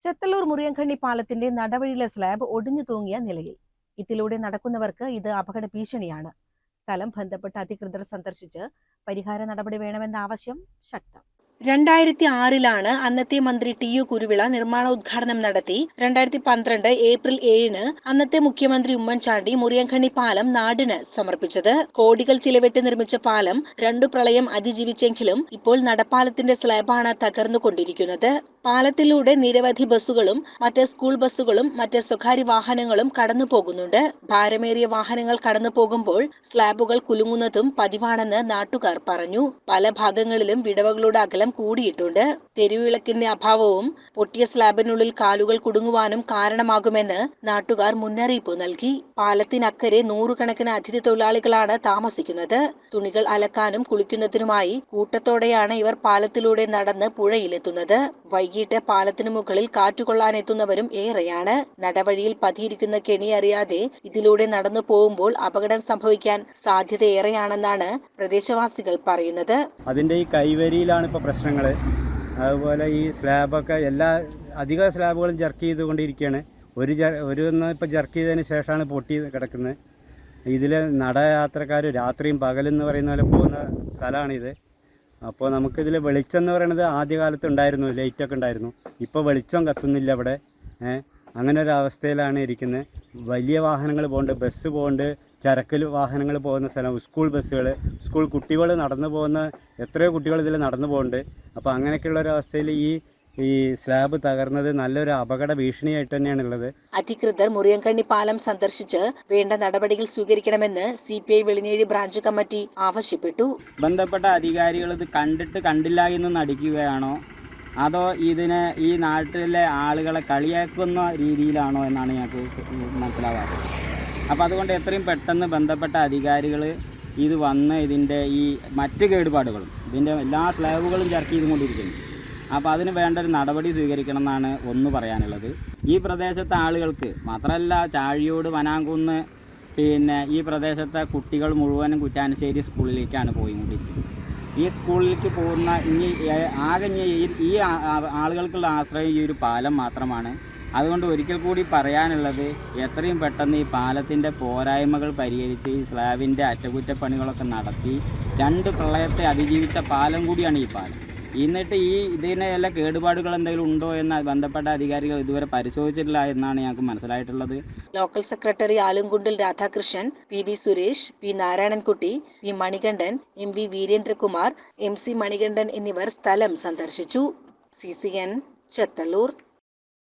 ചെത്തല്ലൂർ മുറിയൻകണ്ണി പാലത്തിന്റെ നടവഴിയിലെ സ്ലാബ് ഒടിഞ്ഞു തൂങ്ങിയ നിലയിൽ. ഇതിലൂടെ നടക്കുന്നവർക്ക് ഇത് അപകട ഭീഷണിയാണ്. സ്ഥലം ബന്ധപ്പെട്ട അധികൃതർ സന്ദർശിച്ച് പരിഹാര നടപടി വേണമെന്ന ആവശ്യം ശക്തം. 2006 അന്നത്തെ മന്ത്രി ടി.യു. കുരുവിള നിർമ്മാണോദ്ഘാടനം നടത്തി. 2012 ഏപ്രിൽ 7 അന്നത്തെ മുഖ്യമന്ത്രി ഉമ്മൻചാണ്ടി മുറിയൻകണ്ണി പാലം നാടിന് സമർപ്പിച്ചത്. കോടികൾ ചിലവിട്ട് നിർമ്മിച്ച പാലം 2 പ്രളയം അതിജീവിച്ചെങ്കിലും ഇപ്പോൾ നടപ്പാലത്തിന്റെ സ്ലാബാണ് തകർന്നുകൊണ്ടിരിക്കുന്നത്. പാലത്തിലൂടെ നിരവധി ബസ്സുകളും മറ്റ് സ്കൂൾ ബസ്സുകളും മറ്റ് സ്വകാര്യ വാഹനങ്ങളും കടന്നു പോകുന്നുണ്ട്. ഭാരമേറിയ വാഹനങ്ങൾ കടന്നു പോകുമ്പോൾ സ്ലാബുകൾ കുലുങ്ങുന്നതും പതിവാണെന്ന് നാട്ടുകാർ പറഞ്ഞു. പല ഭാഗങ്ങളിലും വിടവുകളുടെ അകലം കൂടിയിട്ടുണ്ട്. തെരുവിളക്കിന്റെ അഭാവവും പൊട്ടിയ സ്ലാബിനുള്ളിൽ കാലുകൾ കുടുങ്ങുവാനും കാരണമാകുമെന്ന് നാട്ടുകാർ മുന്നറിയിപ്പ് നൽകി. പാലത്തിനക്കരെ 100 കണക്കിന് അതിഥി തൊഴിലാളികളാണ് താമസിക്കുന്നത്. തുണികൾ അലക്കാനും കുളിക്കുന്നതിനുമായി കൂട്ടത്തോടെയാണ് ഇവർ പാലത്തിലൂടെ നടന്ന് പുഴയിലെത്തുന്നത്. വൈകിട്ട് പാലത്തിനു മുകളിൽ കാറ്റുകൊള്ളാനെത്തുന്നവരും ഏറെയാണ്. നടവഴിയിൽ പതിയിരിക്കുന്ന കെണി അറിയാതെ ഇതിലൂടെ നടന്നു പോകുമ്പോൾ അപകടം സംഭവിക്കാൻ സാധ്യതയേറെയാണെന്നാണ് പ്രദേശവാസികൾ പറയുന്നത്. അതിന്റെ ഈ കൈവരിയിലാണ് ഇപ്പോൾ പ്രശ്നങ്ങൾ. അതുപോലെ ഈ സ്ലാബൊക്കെ അധിക സ്ലാബുകളും ജർക്ക് ചെയ്തുകൊണ്ടിരിക്കുകയാണ്. ഒരു ഇപ്പോൾ ജർക്ക് ചെയ്തതിന് ശേഷമാണ് പൊട്ടി കിടക്കുന്നത്. ഇതിൽ നടയാത്രക്കാർ രാത്രിയും പകലെന്ന് പറയുന്ന പോലെ പോകുന്ന സ്ഥലമാണിത്. അപ്പോൾ നമുക്കിതിൽ വെളിച്ചം എന്ന് പറയുന്നത് ആദ്യകാലത്ത് ഉണ്ടായിരുന്നു, ലൈറ്റൊക്കെ ഉണ്ടായിരുന്നു. ഇപ്പോൾ വെളിച്ചം കത്തുന്നില്ല ഇവിടെ. അങ്ങനെ ഒരു അവസ്ഥയിലാണ് ഇരിക്കുന്നത്. വലിയ വാഹനങ്ങൾ പോകുന്നുണ്ട്, ബസ് പോകുന്നുണ്ട്, ചരക്ക് വാഹനങ്ങൾ പോകുന്ന സ്ഥലം, സ്കൂൾ ബസ്സുകൾ, സ്കൂൾ കുട്ടികൾ നടന്നു പോകുന്ന എത്രയോ കുട്ടികൾ ഇതിൽ നടന്നു പോകുന്നുണ്ട്. അപ്പോൾ അങ്ങനെയൊക്കെയുള്ള ഒരു അവസ്ഥയിൽ ഈ സ്ലാബ് തകർന്നത് നല്ലൊരു അപകട ഭീഷണിയായിട്ട് തന്നെയാണുള്ളത്. അധികൃതർ മുറിയൻകണ്ണി പാലം സന്ദർശിച്ച് വേണ്ട നടപടികൾ സ്വീകരിക്കണമെന്ന് CPI വെളിനേഴി ബ്രാഞ്ച് കമ്മിറ്റി ആവശ്യപ്പെട്ടു. ബന്ധപ്പെട്ട അധികാരികൾ ഇത് കണ്ടില്ല എന്ന് നടിക്കുകയാണോ അതോ ഇതിനെ ഈ നാട്ടിലെ ആളുകളെ കളിയാക്കുന്ന രീതിയിലാണോ എന്നാണ് ഞങ്ങൾക്ക് മനസ്സിലാവാറ്. അപ്പോൾ അതുകൊണ്ട് എത്രയും പെട്ടെന്ന് ബന്ധപ്പെട്ട അധികാരികൾ ഇത് വന്ന് ഇതിൻ്റെ ഈ മറ്റ് കേടുപാടുകളും ഇതിൻ്റെ എല്ലാ സ്ലാബുകളും ചർച്ച ചെയ്തുകൊണ്ടിരിക്കുന്നു. അപ്പോൾ അതിന് വേണ്ട ഒരു നടപടി സ്വീകരിക്കണം എന്നാണ് ഒന്ന് പറയാനുള്ളത്. ഈ പ്രദേശത്തെ ആളുകൾക്ക് മാത്രമല്ല, ചാഴിയോട്, വനാങ്കുന്ന്, പിന്നെ ഈ പ്രദേശത്തെ കുട്ടികൾ മുഴുവനും കുറ്റാനശ്ശേരി സ്കൂളിലേക്കാണ് പോയിക്കൊണ്ടിരിക്കുന്നത്. ഈ സ്കൂളിലേക്ക് പോകുന്ന ആകെ ഈ ആളുകൾക്കുള്ള ആശ്രയം ഈ ഒരു പാലം മാത്രമാണ്. അതുകൊണ്ട് ഒരിക്കൽ കൂടി പറയാനുള്ളത്, എത്രയും പെട്ടെന്ന് ഈ പാലത്തിൻ്റെ പോരായ്മകൾ പരിഹരിച്ച് ഈ സ്ലാബിൻ്റെ അറ്റകുറ്റപ്പണികളൊക്കെ നടത്തി 2 പ്രളയത്തെ അതിജീവിച്ച പാലം കൂടിയാണ് ഈ പാലം. എന്നിട്ട് ഇതിനെ എല്ലാ കേടുപാടുകൾ എന്തെങ്കിലും ഉണ്ടോ എന്ന് ബന്ധപ്പെട്ട അധികാരികൾ ഇതുവരെ പരിശോധിച്ചിട്ടില്ല എന്നാണ് ഞങ്ങൾക്ക് മനസ്സിലായിട്ടുള്ളത്. ലോക്കൽ സെക്രട്ടറി ആലുംകുണ്ടിൽ Radhakrishnan, PV Suresh, P Narayanankutty, P Manikandan, MV Veerendrakumar, MC Manikandan എന്നിവർ സ്ഥലം സന്ദർശിച്ചു. CCN ചെത്തല്ലൂർ.